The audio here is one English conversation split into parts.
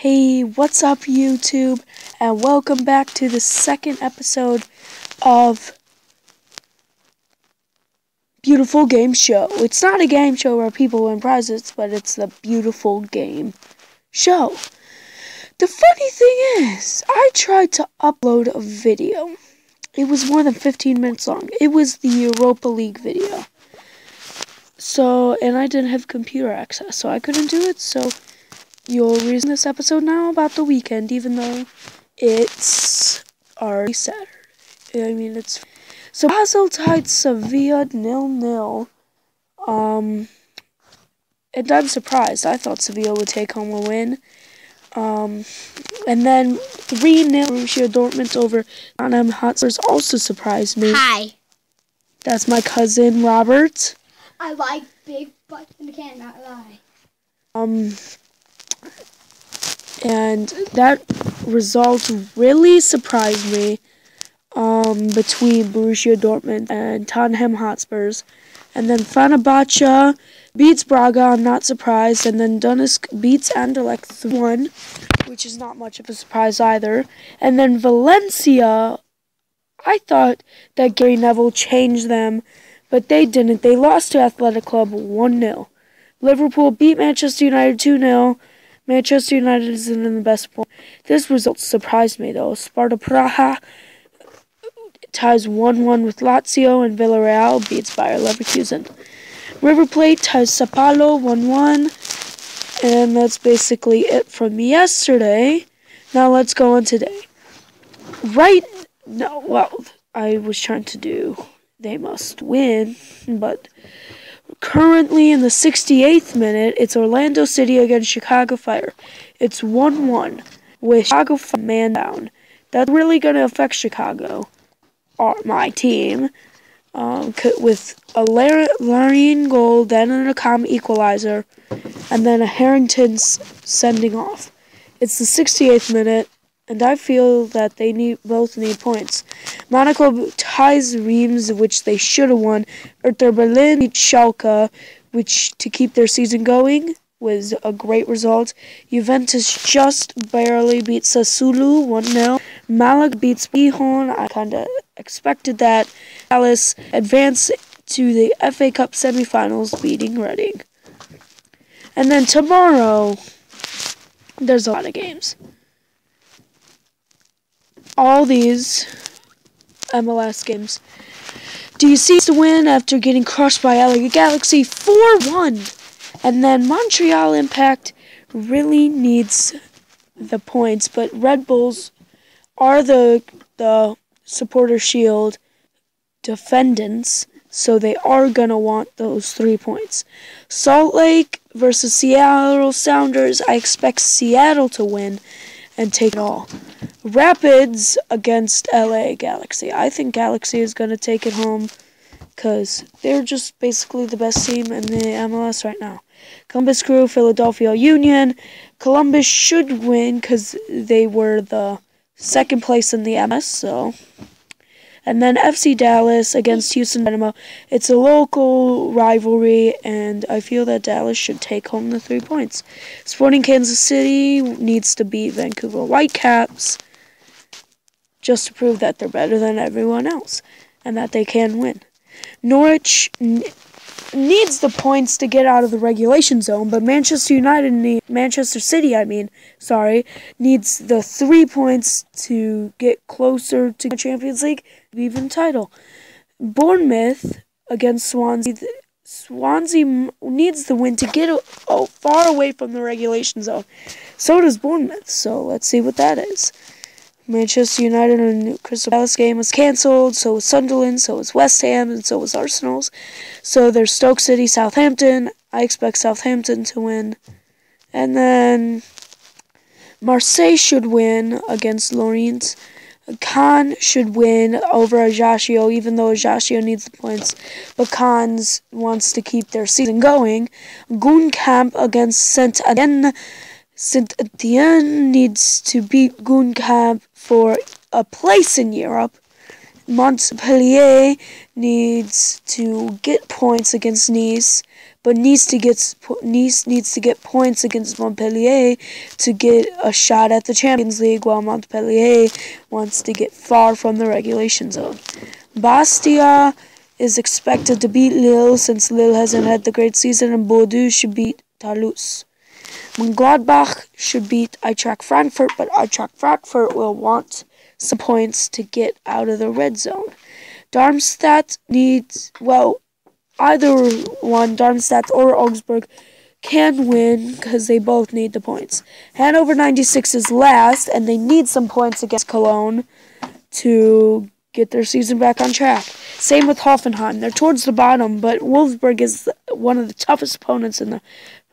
Hey, what's up YouTube, and welcome back to the second episode of Beautiful Game Show. It's not a game show where people win prizes, but it's the Beautiful Game Show. The funny thing is, I tried to upload a video. It was more than 15 minutes long. It was the Europa League video. And I didn't have computer access, so I couldn't do it, so you'll read this episode now about the weekend, even though it's already Saturday. So Basel tied Sevilla 0-0. And I'm surprised. I thought Sevilla would take home a win. And then 3-0 Borussia Dortmund over Tottenham Hotspurs also surprised me. Hi. That's my cousin Robert. I like big butts in the can, not lie. And that result really surprised me between Borussia Dortmund and Tottenham Hotspurs. And then Fenerbahce beats Braga, I'm not surprised. And then Donetsk beats Anderlecht 3-1, which is not much of a surprise either. And then Valencia, I thought that Gary Neville changed them, but they didn't. They lost to Athletic Club 1-0. Liverpool beat Manchester United 2-0. Manchester United isn't in the best form. This result surprised me, though. Sparta Praha ties 1-1 with Lazio, and Villarreal beats Bayer Leverkusen. River Plate ties Sao Paulo 1-1, and that's basically it from yesterday. Now let's go on today. I was trying to do they must win, but currently in the 68th minute, it's Orlando City against Chicago Fire. It's 1-1 with Chicago Fire man down. That's really going to affect Chicago, my team, with a Larian goal, then an Akam equalizer, and then a Harrington sending off. It's the 68th minute, and I feel that they both need points. Monaco ties Reims, which they should have won. Hertha Berlin beat Schalke, which, to keep their season going, was a great result. Juventus just barely beat Sassuolo 1-0. Malaga beats Gijón. I kind of expected that. Palace advanced to the FA Cup semifinals, beating Reading. And then tomorrow, there's a lot of games. All these MLS games. DC to win after getting crushed by LA Galaxy 4-1. And then Montreal Impact really needs the points, but Red Bulls are the supporter shield defendants, so they are going to want those 3 points. Salt Lake versus Seattle Sounders. I expect Seattle to win and take it all. Rapids against LA Galaxy. I think Galaxy is going to take it home because they're just basically the best team in the MLS right now. Columbus Crew, Philadelphia Union. Columbus should win because they were the second place in the MS. And then FC Dallas against Houston Dynamo. It's a local rivalry, and I feel that Dallas should take home the 3 points. Sporting Kansas City needs to beat Vancouver Whitecaps just to prove that they're better than everyone else and that they can win. Norwich needs the points to get out of the relegation zone, but Manchester City needs the 3 points to get closer to the Champions League, even title. Bournemouth against Swansea. Swansea needs the win to get far away from the relegation zone. So does Bournemouth, so let's see what that is. Manchester United and Crystal Palace game was cancelled, so was Sunderland, so was West Ham, and so was Arsenal's. So there's Stoke City, Southampton. I expect Southampton to win. And then Marseille should win against Lorient. Cannes should win over Ajaccio, even though Ajaccio needs the points. But Cannes wants to keep their season going. Guingamp against Saint-Étienne. Saint-Étienne needs to beat Guingamp for a place in Europe. Montpellier needs to get points against Nice, but needs to get points against Montpellier to get a shot at the Champions League, while Montpellier wants to get far from the relegation zone. Bastia is expected to beat Lille, since Lille hasn't had the great season, and Bordeaux should beat Toulouse. Gladbach should beat Eintracht Frankfurt, but Eintracht Frankfurt will want some points to get out of the red zone. Darmstadt needs, well, either one, Darmstadt or Augsburg, can win because they both need the points. Hannover 96 is last, and they need some points against Cologne to get their season back on track. Same with Hoffenheim. They're towards the bottom, but Wolfsburg is one of the toughest opponents in the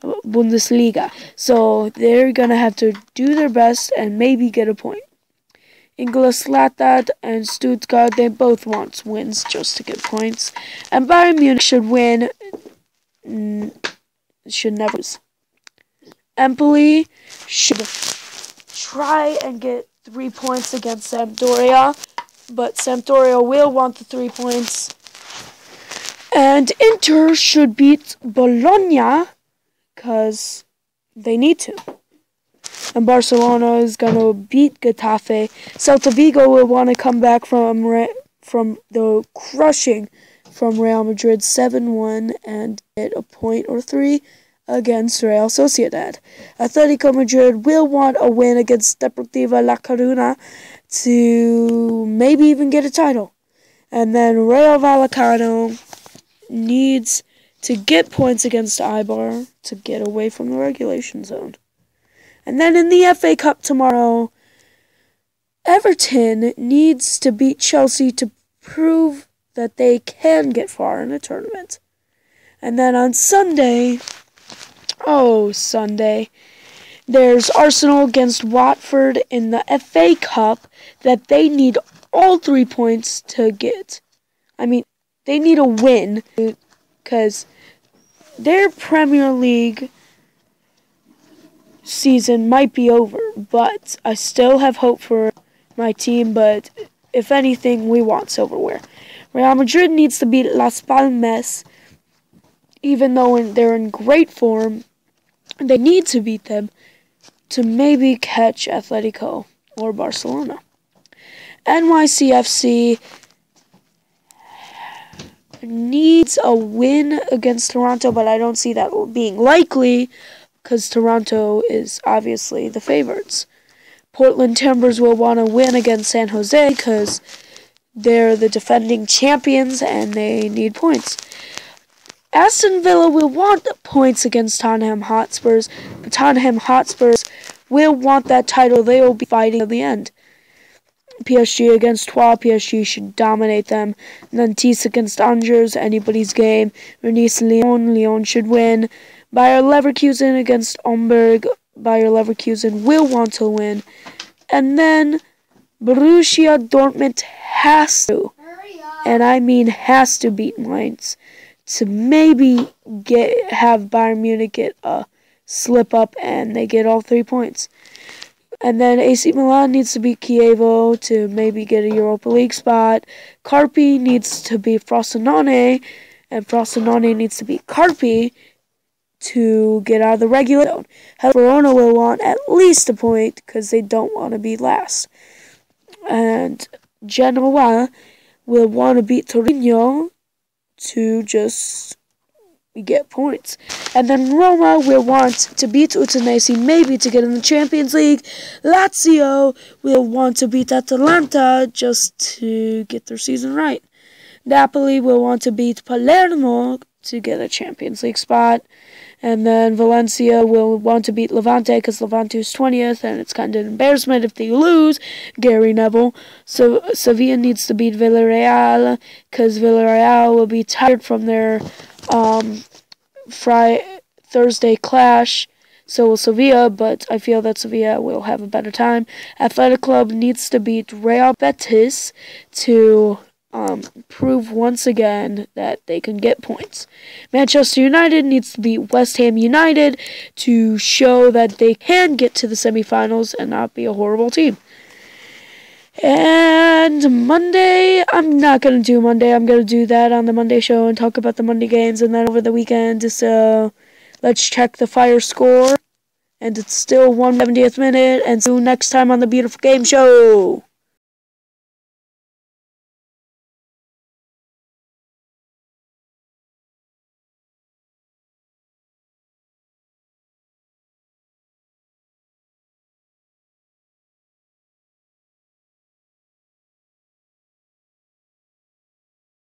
Bundesliga. So they're going to have to do their best and maybe get a point. Ingolstadt and Stuttgart, they both want wins just to get points. And Bayern Munich should win, should never lose. Empoli should try and get 3 points against Sampdoria, but Sampdoria will want the 3 points. And Inter should beat Bologna because they need to. And Barcelona is going to beat Getafe. Celta Vigo will want to come back from the crushing from Real Madrid 7-1 and get a point or 3 against Real Sociedad. Atletico Madrid will want a win against Deportiva La Coruña to maybe even get a title. And then Rayo Vallecano needs to get points against Eibar to get away from the relegation zone. And then in the FA Cup tomorrow, Everton needs to beat Chelsea to prove that they can get far in a tournament. And then on Sunday, there's Arsenal against Watford in the FA Cup that they need all 3 points to get. I mean, they need a win because their Premier League season might be over, but I still have hope for my team. But if anything, we want silverware. Real Madrid needs to beat Las Palmas, even though they're in great form. They need to beat them to maybe catch Atletico or Barcelona. NYCFC needs a win against Toronto, but I don't see that being likely because Toronto is obviously the favorites. Portland Timbers will want to win against San Jose because they're the defending champions and they need points. Aston Villa will want points against Tottenham Hotspurs, but Tottenham Hotspurs will want that title. They will be fighting at the end. PSG against Troyes, PSG should dominate them. Nantes against Angers, anybody's game. Rennes Lyon, Lyon should win. Bayer Leverkusen against Hamburg, Bayer Leverkusen will want to win. And then Borussia Dortmund has to, and I mean has to, beat Mainz to maybe have Bayern Munich get a slip up and they get all 3 points. And then AC Milan needs to beat Chievo to maybe get a Europa League spot. Carpi needs to beat Frosinone, and Frosinone needs to beat Carpi to get out of the regular zone. Verona will want at least a point because they don't want to be last. And Genoa will want to beat Torino to just get points. And then Roma will want to beat Udinese maybe to get in the Champions League. Lazio will want to beat Atalanta just to get their season right. Napoli will want to beat Palermo to get a Champions League spot. And then Valencia will want to beat Levante because Levante is 20th, and it's kind of an embarrassment if they lose. Gary Neville. So Sevilla needs to beat Villarreal because Villarreal will be tired from their Thursday clash. So will Sevilla, but I feel that Sevilla will have a better time. Athletic Club needs to beat Real Betis to prove once again that they can get points. Manchester United needs to beat West Ham United to show that they can get to the semifinals and not be a horrible team. And Monday, I'm not going to do Monday. I'm going to do that on the Monday show and talk about the Monday games. And then over the weekend, so let's check the Fire score. And it's still 170th minute. And see you next time on the Beautiful Game Show.